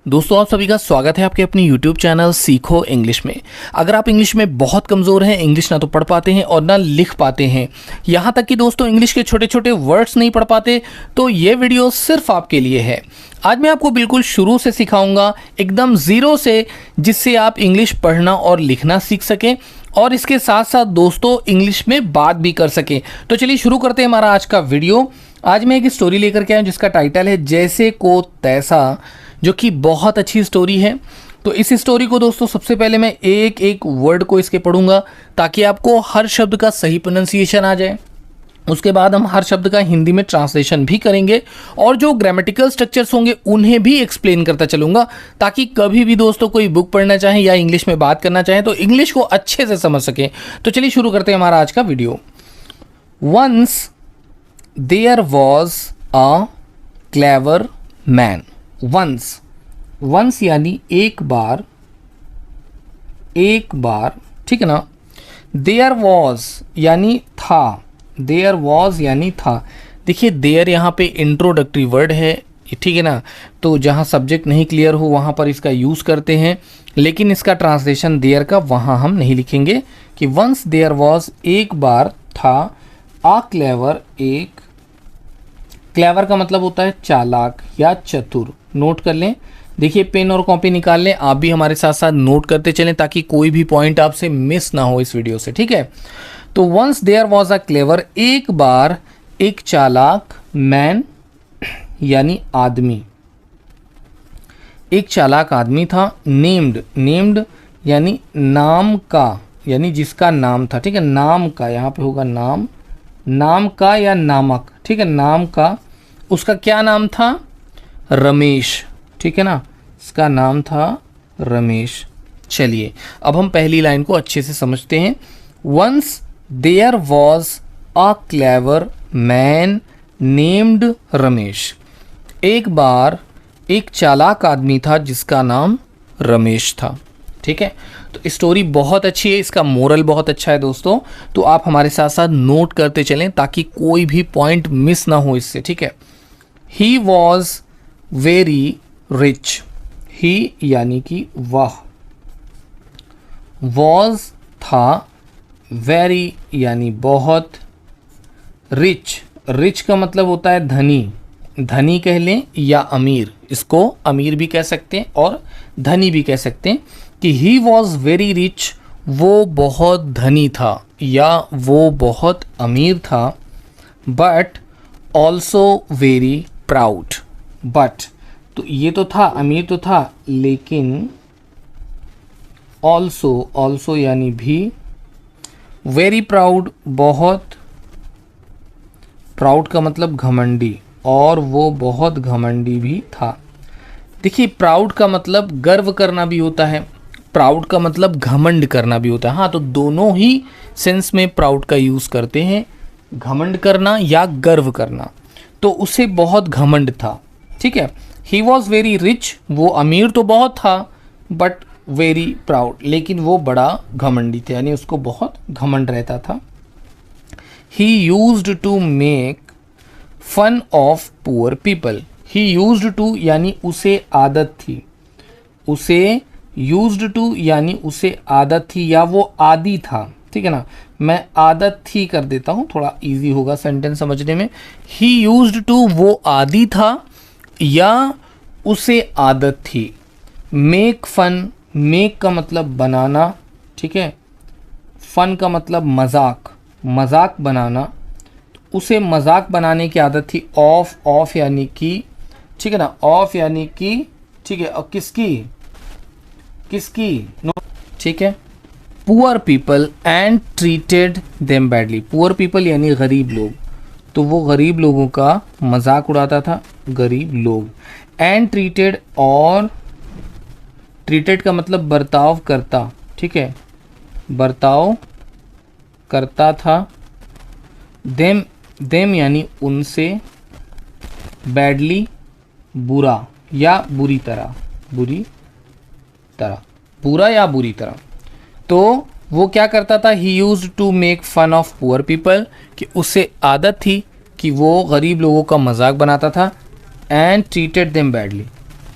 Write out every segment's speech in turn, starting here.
दोस्तों आप सभी का स्वागत है आपके अपने YouTube चैनल सीखो इंग्लिश में। अगर आप इंग्लिश में बहुत कमज़ोर हैं, इंग्लिश ना तो पढ़ पाते हैं और ना लिख पाते हैं, यहाँ तक कि दोस्तों इंग्लिश के छोटे छोटे वर्ड्स नहीं पढ़ पाते, तो ये वीडियो सिर्फ आपके लिए है। आज मैं आपको बिल्कुल शुरू से सिखाऊंगा, एकदम ज़ीरो से, जिससे आप इंग्लिश पढ़ना और लिखना सीख सकें और इसके साथ साथ दोस्तों इंग्लिश में बात भी कर सकें। तो चलिए शुरू करते हैं हमारा आज का वीडियो। आज मैं एक स्टोरी लेकर के आया हूँ जिसका टाइटल है जैसे को तैसा, जो कि बहुत अच्छी स्टोरी है। तो इस स्टोरी को दोस्तों सबसे पहले मैं एक एक वर्ड को इसके पढ़ूंगा ताकि आपको हर शब्द का सही प्रोनाउंसिएशन आ जाए। उसके बाद हम हर शब्द का हिंदी में ट्रांसलेशन भी करेंगे और जो ग्रामेटिकल स्ट्रक्चर्स होंगे उन्हें भी एक्सप्लेन करता चलूंगा, ताकि कभी भी दोस्तों कोई बुक पढ़ना चाहें या इंग्लिश में बात करना चाहें तो इंग्लिश को अच्छे से समझ सकें। तो चलिए शुरू करते हैं हमारा आज का video. Once there was a clever man. Once यानी एक बार, ठीक है ना। देयर वॉज यानी था, देयर वॉज यानी था। देखिए देयर यहाँ पे इंट्रोडक्टरी वर्ड है, ठीक है ना। तो जहाँ सब्जेक्ट नहीं क्लियर हो वहाँ पर इसका यूज़ करते हैं, लेकिन इसका ट्रांसलेशन देयर का वहाँ हम नहीं लिखेंगे कि वंस देयर वॉज, एक बार था, आ क्लेवर, एक। क्लेवर का मतलब होता है चालाक या चतुर। नोट कर लें, देखिए पेन और कॉपी निकाल लें, आप भी हमारे साथ साथ नोट करते चलें ताकि कोई भी पॉइंट आपसे मिस ना हो इस वीडियो से, ठीक है। तो once there was a clever, एक बार एक चालाक, मैन यानी आदमी, एक चालाक आदमी था। नेम्ड यानी नाम का, यानी जिसका नाम था, ठीक है। नाम का यहाँ पे होगा नाम का या नामक, ठीक है, नाम का। उसका क्या नाम था? रमेश, ठीक है ना, इसका नाम था रमेश। चलिए अब हम पहली लाइन को अच्छे से समझते हैं। Once there was a clever man named Ramesh, एक बार एक चालाक आदमी था जिसका नाम रमेश था, ठीक है। तो स्टोरी बहुत अच्छी है, इसका मोरल बहुत अच्छा है दोस्तों। तो आप हमारे साथ साथ नोट करते चलें ताकि कोई भी पॉइंट मिस ना हो इससे, ठीक है। ही वॉज वेरी रिच, ही यानी कि वह, वॉज था, वेरी यानी बहुत, रिच का मतलब होता है धनी कह लें या अमीर, इसको अमीर भी कह सकते हैं और धनी भी कह सकते हैं कि ही वॉज वेरी रिच, वो बहुत धनी था या वो बहुत अमीर था। But also very proud, but तो ये तो था, अमीर तो था, लेकिन ऑल्सो यानी भी, वेरी प्राउड बहुत, प्राउड का मतलब घमंडी, और वो बहुत घमंडी भी था। देखिए प्राउड का मतलब गर्व करना भी होता है, प्राउड का मतलब घमंड करना भी होता है। हाँ, तो दोनों ही सेंस में प्राउड का यूज़ करते हैं, घमंड करना या गर्व करना। तो उसे बहुत घमंड था, ठीक है। ही वॉज वेरी रिच, वो अमीर तो बहुत था, बट वेरी प्राउड, लेकिन वो बड़ा घमंडी थे, यानी उसको बहुत घमंड रहता था। He used to make fun of poor people. He used to यानी उसे आदत थी, उसे यूज्ड टू यानी उसे आदत थी या वो आदी था, ठीक है ना। मैं आदत थी कर देता हूँ, थोड़ा इजी होगा सेंटेंस समझने में। ही यूज्ड टू, वो आदी था या उसे आदत थी। मेक फन, मेक का मतलब बनाना, ठीक है। फन का मतलब मजाक बनाना, उसे मजाक बनाने की आदत थी। ऑफ यानी कि, ठीक है ना, ऑफ यानी कि, ठीक है। और किसकी नो, ठीक है। Poor people and treated them badly. Poor people यानी गरीब लोग, तो वो गरीब लोगों का मजाक उड़ाता था, गरीब लोग। एंड ट्रीटेड, और ट्रीटेड का मतलब बर्ताव करता, ठीक है, बर्ताव करता था। देम यानी उनसे, बैडली बुरा या बुरी तरह, बुरा या बुरी तरह। तो वो क्या करता था? He used to make fun of poor people, कि उसे आदत थी कि वो गरीब लोगों का मजाक बनाता था। एंड ट्रीटेड देम बैडली,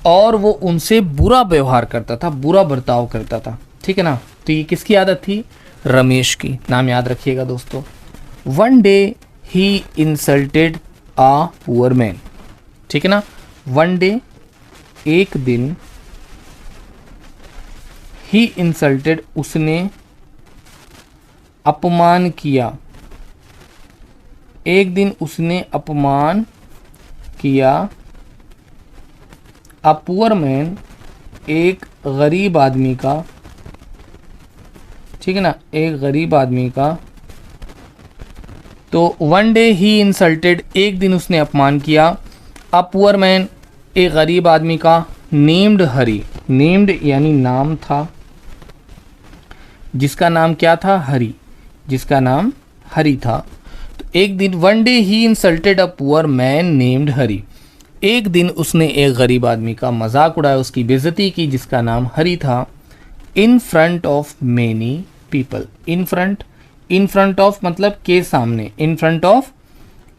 और वो उनसे बुरा व्यवहार करता था, बुरा बर्ताव करता था। ठीक है ना। तो ये किसकी आदत थी? रमेश की। नाम याद रखिएगा दोस्तों। One day he insulted uh poor man. ठीक है ना। वन डे, एक दिन, ही इंसल्टेड, उसने अपमान किया, एक दिन उसने अपमान किया, अ पुअर मैन, एक गरीब आदमी का। ठीक है ना, एक गरीब आदमी का। तो वन डे ही इंसल्टेड, एक दिन उसने अपमान किया, अ पुअर मैन, एक गरीब आदमी का, नेम्ड हरी, नेम्ड यानी नाम था, जिसका नाम क्या था? हरी, जिसका नाम हरी था। तो एक दिन, one day he insulted a poor man named Hari, एक दिन उसने एक गरीब आदमी का मजाक उड़ाया, उसकी बेइज्जती की, जिसका नाम हरी था। In front of many people. In front, in front of मतलब के सामने, इन फ्रंट ऑफ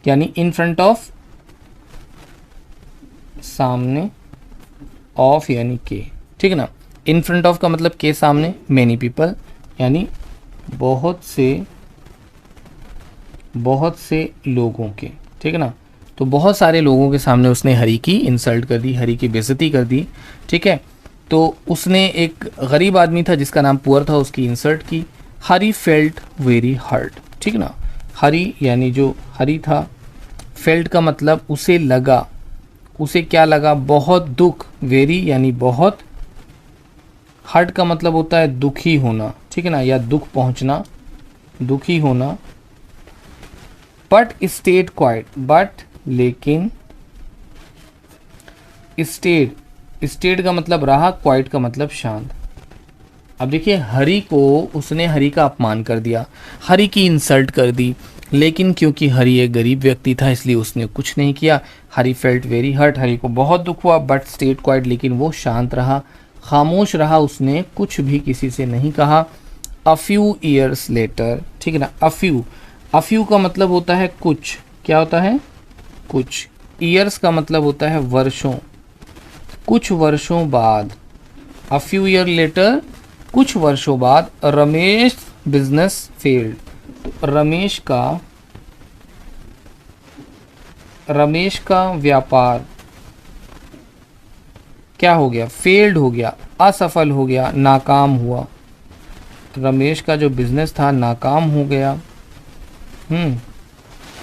यानी इन फ्रंट ऑफ सामने, ऑफ यानी के। ठीक है ना। इन फ्रंट ऑफ का मतलब के सामने, मेनी पीपल यानी बहुत से लोगों के। ठीक है ना। तो बहुत सारे लोगों के सामने उसने हरी की इंसल्ट कर दी, हरी की बेइज्जती कर दी। ठीक है। तो उसने, एक गरीब आदमी था जिसका नाम पुअर था, उसकी इंसल्ट की। हरी फेल्ट वेरी हर्ट। ठीक है ना। हरी यानी जो हरी था, फेल्ट का मतलब उसे लगा, उसे क्या लगा? बहुत दुख। वेरी यानी बहुत, हर्ट का मतलब होता है दुखी होना। ठीक है ना, या दुख पहुंचना, दुखी होना। बट स्टेड क्वाइट, बट लेकिन, स्टेड, स्टेड का मतलब रहा, क्वाइट का मतलब शांत। अब देखिए, हरी को उसने, हरी का अपमान कर दिया, हरी की इंसल्ट कर दी, लेकिन क्योंकि हरी एक गरीब व्यक्ति था इसलिए उसने कुछ नहीं किया। हरी फेल्ट वेरी हर्ट, हरी को बहुत दुख हुआ। बट स्टेड क्वाइट, लेकिन वो शांत रहा, खामोश रहा, उसने कुछ भी किसी से नहीं कहा। A few years later. ठीक है ना। अ फ्यू, अ फ्यू का मतलब होता है कुछ, क्या होता है? कुछ। ईयर्स का मतलब होता है वर्षों, कुछ वर्षों बाद। अ फ्यू ईयर लेटर, कुछ वर्षों बाद, रमेश बिजनेस फेल्ड। तो रमेश का व्यापार क्या हो गया? फेल्ड हो गया, असफल हो गया, नाकाम हुआ। रमेश का जो बिजनेस था नाकाम हो गया।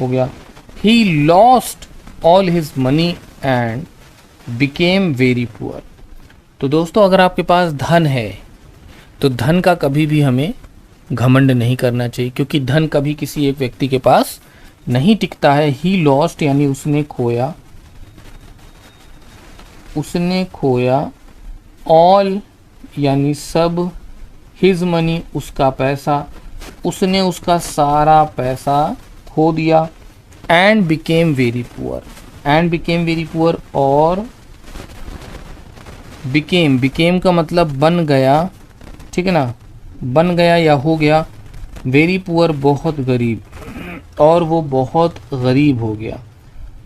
हो गया। He lost all his money and became very poor. तो दोस्तों, अगर आपके पास धन है तो धन का कभी भी हमें घमंड नहीं करना चाहिए, क्योंकि धन कभी किसी एक व्यक्ति के पास नहीं टिकता है। ही लॉस्ट यानी उसने खोया, उसने खोया, ऑल यानी सब, हिज मनी उसका पैसा, उसने उसका सारा पैसा खो दिया। And became very poor, and became very poor, और बिकेम, बिकेम का मतलब बन गया। ठीक है ना, बन गया या हो गया। वेरी पुअर बहुत गरीब, और वो बहुत गरीब हो गया।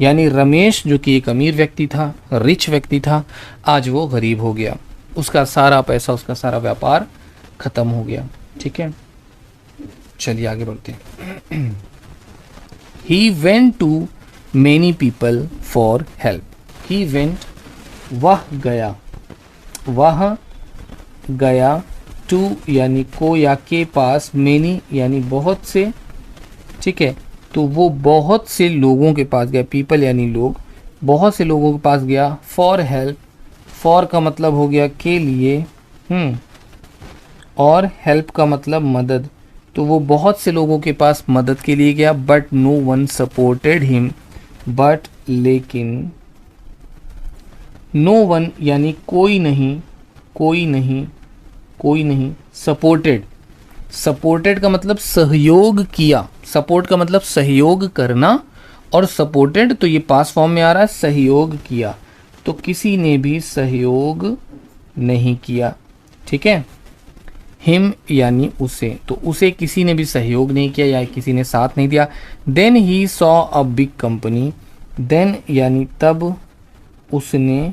यानी रमेश जो कि एक अमीर व्यक्ति था, रिच व्यक्ति था, आज वो गरीब हो गया, उसका सारा पैसा, उसका सारा व्यापार खत्म हो गया। ठीक है, चलिए आगे बढ़ते हैं। He went to many people for help. He went, वह गया, वह गया, टू यानी को या के पास, मैनी यानी बहुत से। ठीक है, तो वो बहुत से लोगों के पास गया, पीपल यानी लोग, बहुत से लोगों के पास गया। फॉर हेल्प, फॉर का मतलब हो गया के लिए, और हेल्प का मतलब मदद, तो वो बहुत से लोगों के पास मदद के लिए गया। But no one supported him, but लेकिन, नो वन यानी कोई नहीं, कोई नहीं, कोई नहीं। सपोर्टेड, सपोर्टेड का मतलब सहयोग किया, सपोर्ट का मतलब सहयोग करना, और सपोर्टेड तो ये पास फॉर्म में आ रहा है, सहयोग किया, तो किसी ने भी सहयोग नहीं किया। ठीक है, हिम यानी उसे, तो उसे किसी ने भी सहयोग नहीं किया या किसी ने साथ नहीं दिया। Then he saw a big company, then यानी तब उसने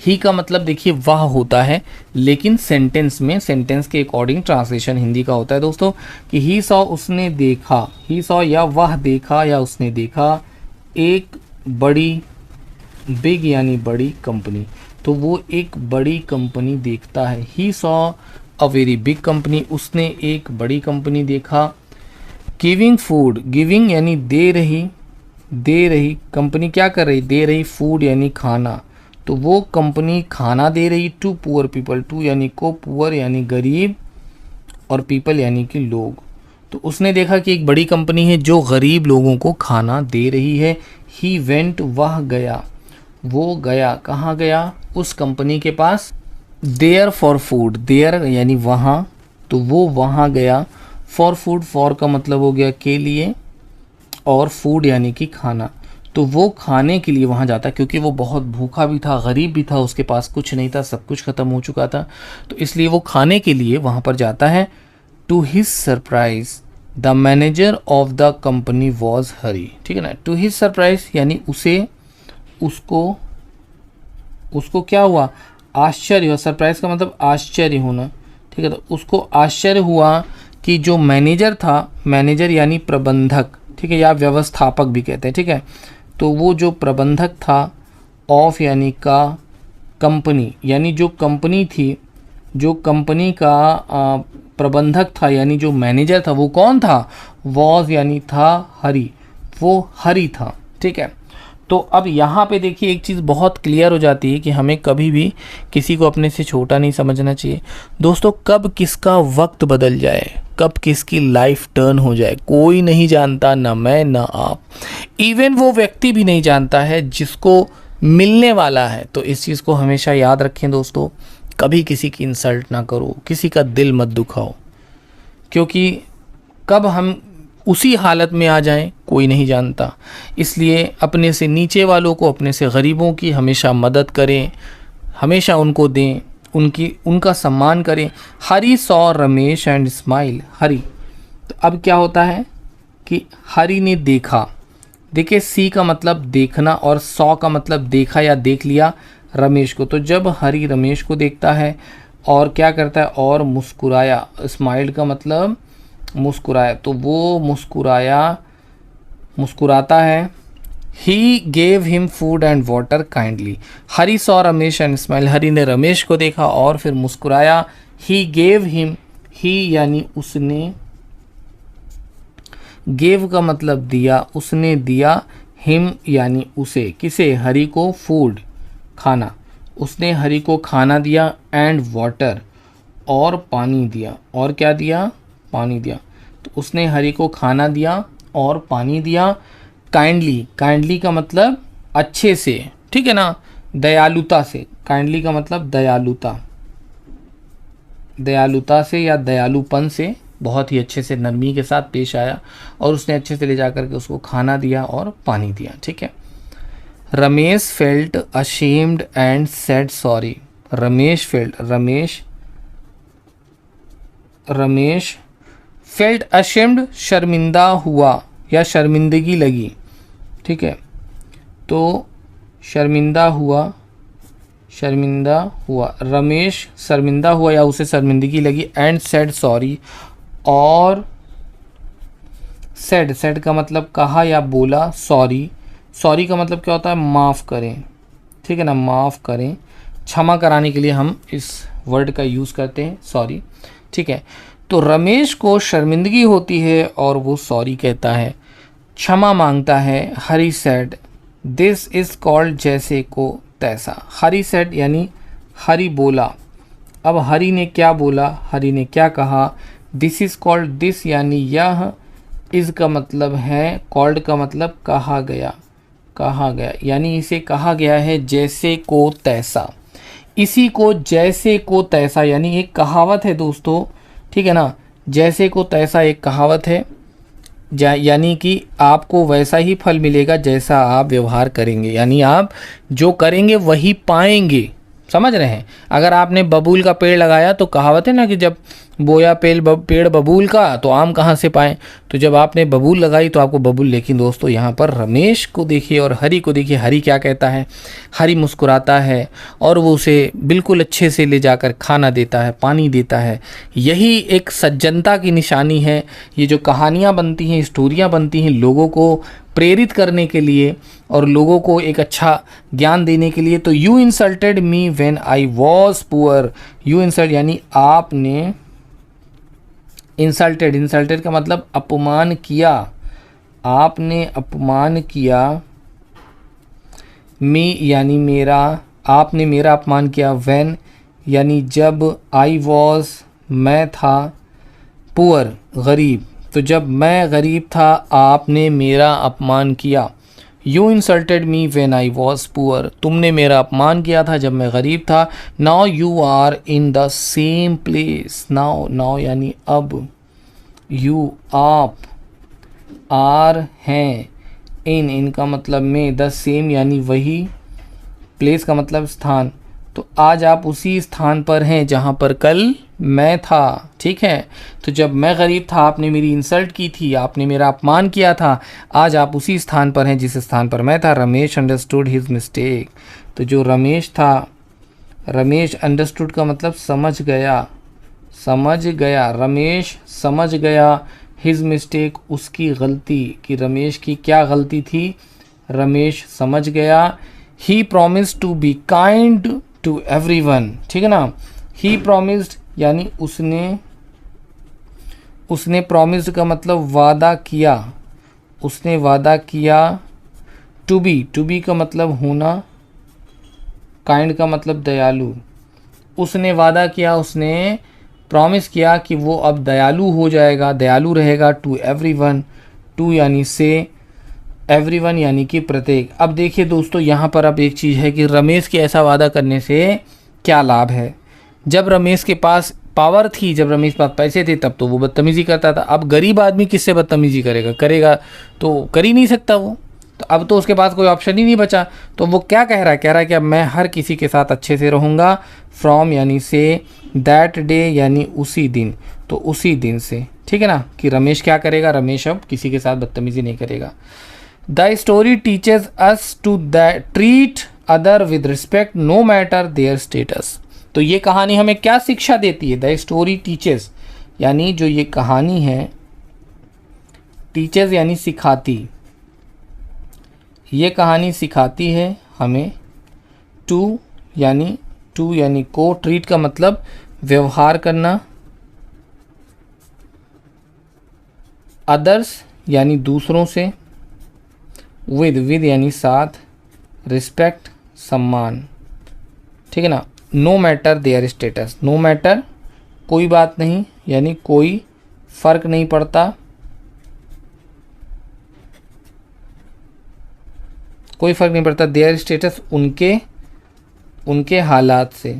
ही का मतलब देखिए वह होता है, लेकिन सेंटेंस में सेंटेंस के अकॉर्डिंग ट्रांसलेशन हिंदी का होता है दोस्तों कि ही सॉ उसने देखा, ही सॉ या वह देखा या उसने देखा एक बड़ी, बिग यानी बड़ी कंपनी, तो वो एक बड़ी कंपनी देखता है। ही saw a very big company, उसने एक बड़ी कंपनी देखा। गिविंग फूड, गिविंग यानी दे रही, दे रही कंपनी क्या कर रही, दे रही, फूड यानी खाना, तो वो कंपनी खाना दे रही टू पुअर पीपल, टू यानी को, पुअर यानी गरीब और पीपल यानी कि लोग। तो उसने देखा कि एक बड़ी कंपनी है जो गरीब लोगों को खाना दे रही है। ही वेंट, वह गया, वो गया, कहाँ गया, उस कंपनी के पास। देयर फॉर फूड, देयर यानी वहाँ, तो वो वहाँ गया। फॉर फूड, फॉर का मतलब हो गया के लिए, और फूड यानी कि खाना, तो वो खाने के लिए वहाँ जाता क्योंकि वो बहुत भूखा भी था, गरीब भी था, उसके पास कुछ नहीं था, सब कुछ ख़त्म हो चुका था, तो इसलिए वो खाने के लिए वहाँ पर जाता है। To his surprise the manager of the company was Hari, ठीक है ना। टू हिज सरप्राइज यानी उसे, उसको क्या हुआ, आश्चर्य हुआ, सरप्राइज का मतलब आश्चर्य होना, ठीक है। तो उसको आश्चर्य हुआ कि जो मैनेजर था, मैनेजर यानी प्रबंधक, ठीक है, या व्यवस्थापक भी कहते हैं, ठीक है, तो वो जो प्रबंधक था, ऑफ यानी का, कंपनी यानी जो कंपनी थी, जो कंपनी का प्रबंधक था यानी जो मैनेजर था वो कौन था, वॉज यानी था हरी, वो हरी था, ठीक है। तो अब यहाँ पे देखिए एक चीज़ बहुत क्लियर हो जाती है कि हमें कभी भी किसी को अपने से छोटा नहीं समझना चाहिए दोस्तों। कब किसका वक्त बदल जाए, कब किसकी लाइफ टर्न हो जाए, कोई नहीं जानता, ना मैं ना आप, इवन वो व्यक्ति भी नहीं जानता है जिसको मिलने वाला है। तो इस चीज़ को हमेशा याद रखें दोस्तों, कभी किसी की इंसल्ट ना करो, किसी का दिल मत दुखाओ, क्योंकि कब हम उसी हालत में आ जाएं कोई नहीं जानता। इसलिए अपने से नीचे वालों को, अपने से गरीबों की हमेशा मदद करें, हमेशा उनको दें, उनका सम्मान करें। हरी सॉ रमेश एंड स्माइल, हरी, तो अब क्या होता है कि हरी ने देखा, देखिए सी का मतलब देखना और सॉ का मतलब देखा या देख लिया रमेश को। तो जब हरी रमेश को देखता है और क्या करता है, और मुस्कुराया, स्माइल का मतलब मुस्कुराया, तो वो मुस्कुराया, मुस्कुराता है। He gave him food and water kindly, Hari saw Ramesh and smile, Hari ने रमेश को देखा और फिर मुस्कुराया। ही गेव हिम, ही यानी उसने, गेव का मतलब दिया, उसने दिया, हिम यानी उसे, किसे, हरी को, फूड खाना, उसने हरी को खाना दिया, एंड वाटर और पानी दिया, और क्या दिया, पानी दिया, तो उसने हरी को खाना दिया और पानी दिया। काइंडली, काइंडली का मतलब अच्छे से, ठीक है ना, दयालुता से, काइंडली का मतलब दयालुता, दयालुता से या दयालुपन से, बहुत ही अच्छे से नरमी के साथ पेश आया और उसने अच्छे से ले जाकर के उसको खाना दिया और पानी दिया, ठीक है। Ramesh felt ashamed and said sorry, Ramesh felt, Ramesh felt ashamed शर्मिंदा हुआ या शर्मिंदगी लगी, ठीक है, तो शर्मिंदा हुआ, रमेश शर्मिंदा हुआ या उसे शर्मिंदगी लगी। एंड सेड सॉरी, और सेड का मतलब कहा या बोला, सॉरी का मतलब क्या होता है, माफ़ करें, ठीक है ना, माफ़ करें, क्षमा कराने के लिए हम इस वर्ड का यूज़ करते हैं सॉरी, ठीक है। तो रमेश को शर्मिंदगी होती है और वो सॉरी कहता है, क्षमा मांगता है। हरी सेड दिस इज़ कॉल्ड, जैसे को तैसा, हरी सेड यानी हरी बोला। अब हरी ने क्या बोला, हरी ने क्या कहा, दिस इज़ कॉल्ड, दिस यानी यह, इज़ का मतलब है, कॉल्ड का मतलब कहा गया, यानी इसे कहा गया है जैसे को तैसा, इसी को जैसे को तैसा यानी एक कहावत है दोस्तों, ठीक है ना, जैसे को तैसा एक कहावत है, यानी कि आपको वैसा ही फल मिलेगा जैसा आप व्यवहार करेंगे, यानी आप जो करेंगे वही पाएंगे, समझ रहे हैं। अगर आपने बबूल का पेड़ लगाया तो कहावत है ना कि जब बोया पेड़ बबूल का तो आम कहाँ से पाएं। तो जब आपने बबूल लगाई तो आपको बबूल। लेकिन दोस्तों यहाँ पर रमेश को देखिए और हरी को देखिए। हरी क्या कहता है, हरी मुस्कुराता है और वो उसे बिल्कुल अच्छे से ले जाकर खाना देता है, पानी देता है। यही एक सज्जनता की निशानी है। ये जो कहानियाँ बनती हैं, स्टोरियाँ बनती हैं लोगों को प्रेरित करने के लिए और लोगों को एक अच्छा ज्ञान देने के लिए। तो you insulted me when I was poor. You insult यानी आपने, इंसल्टेड का मतलब अपमान किया, आपने अपमान किया। मी यानी मेरा, आपने मेरा अपमान किया। व्हेन यानी जब, आई वॉज मैं था, पुअर गरीब। तो जब मैं गरीब था आपने मेरा अपमान किया। You insulted me when I was poor. तुमने मेरा अपमान किया था जब मैं गरीब था। Now you are in the same place. Now यानी अब, यू आप, आर हैं, इनका मतलब में, द सेम यानी वही, प्लेस का मतलब स्थान। तो आज आप उसी स्थान पर हैं जहाँ पर कल मैं था। ठीक है, तो जब मैं गरीब था आपने मेरी इंसल्ट की थी, आपने मेरा अपमान किया था। आज आप उसी स्थान पर हैं जिस स्थान पर मैं था। Ramesh understood his mistake. तो जो रमेश था, रमेश अंडरस्टूड का मतलब समझ गया, समझ गया। रमेश समझ गया हिज मिस्टेक, उसकी गलती, कि रमेश की क्या गलती थी, रमेश समझ गया। He promised to be kind to everyone. ठीक है ना, ही प्रोमिस्ड यानी उसने प्रोमिस्ड का मतलब वादा किया, उसने वादा किया। टू बी का मतलब होना, काइंड का मतलब दयालु। उसने वादा किया, उसने प्रॉमिस किया कि वो अब दयालु हो जाएगा, दयालु रहेगा। टू एवरीवन, टू यानी से, एवरीवन यानी कि प्रत्येक। अब देखिए दोस्तों यहाँ पर अब एक चीज़ है कि रमेश के ऐसा वादा करने से क्या लाभ है। जब रमेश के पास पावर थी, जब रमेश के पास पैसे थे, तब तो वो बदतमीज़ी करता था। अब गरीब आदमी किससे बदतमीज़ी करेगा तो कर ही नहीं सकता वो। तो अब तो उसके पास कोई ऑप्शन ही नहीं बचा। तो वो क्या कह रहा है, कि अब मैं हर किसी के साथ अच्छे से रहूँगा। फ्रॉम यानी से, दैट डे यानी उसी दिन, तो उसी दिन से। ठीक है ना, कि रमेश क्या करेगा, रमेश अब किसी के साथ बदतमीज़ी नहीं करेगा। The story teaches us to treat other with respect no matter their status. तो ये कहानी हमें क्या शिक्षा देती है। द स्टोरी टीचेज यानी जो ये कहानी है, टीचेज यानी सिखाती, ये कहानी सिखाती है हमें। टू यानी को, ट्रीट का मतलब व्यवहार करना, अदर्स यानी दूसरों से, विद यानी साथ, रिस्पेक्ट सम्मान। ठीक है ना, no matter their status, no matter कोई बात नहीं यानी कोई फर्क नहीं पड़ता, कोई फर्क नहीं पड़ता। देयर स्टेटस उनके हालात से,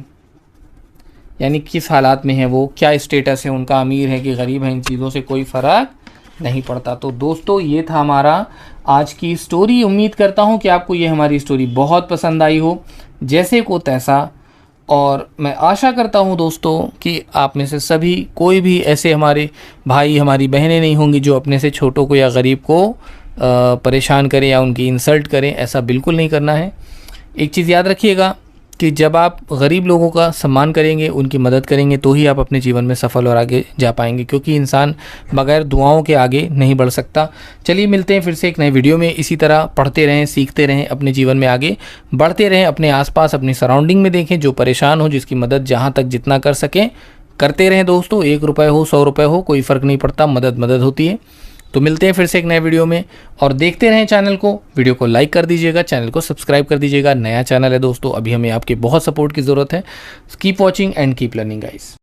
यानी किस हालात में है वो, क्या स्टेटस है उनका, अमीर है कि गरीब है, इन चीज़ों से कोई फ़र्क नहीं पड़ता। तो दोस्तों ये था हमारा आज की स्टोरी। उम्मीद करता हूँ कि आपको ये हमारी स्टोरी बहुत पसंद आई हो, जैसे को तैसा। और मैं आशा करता हूँ दोस्तों कि आप में से सभी, कोई भी ऐसे हमारे भाई हमारी बहनें नहीं होंगी जो अपने से छोटों को या गरीब को परेशान करें या उनकी इंसल्ट करें। ऐसा बिल्कुल नहीं करना है। एक चीज़ याद रखिएगा कि जब आप गरीब लोगों का सम्मान करेंगे, उनकी मदद करेंगे, तो ही आप अपने जीवन में सफल और आगे जा पाएंगे, क्योंकि इंसान बगैर दुआओं के आगे नहीं बढ़ सकता। चलिए मिलते हैं फिर से एक नए वीडियो में। इसी तरह पढ़ते रहें, सीखते रहें, अपने जीवन में आगे बढ़ते रहें। अपने आसपास अपनी सराउंडिंग में देखें, जो परेशान हो, जिसकी मदद जहाँ तक जितना कर सकें करते रहें दोस्तों। 1 रुपये हो, 100 रुपये हो, कोई फ़र्क नहीं पड़ता, मदद होती है। तो मिलते हैं फिर से एक नए वीडियो में, और देखते रहें चैनल को। वीडियो को लाइक कर दीजिएगा, चैनल को सब्सक्राइब कर दीजिएगा। नया चैनल है दोस्तों, अभी हमें आपके बहुत सपोर्ट की ज़रूरत है। Keep watching and keep learning guys.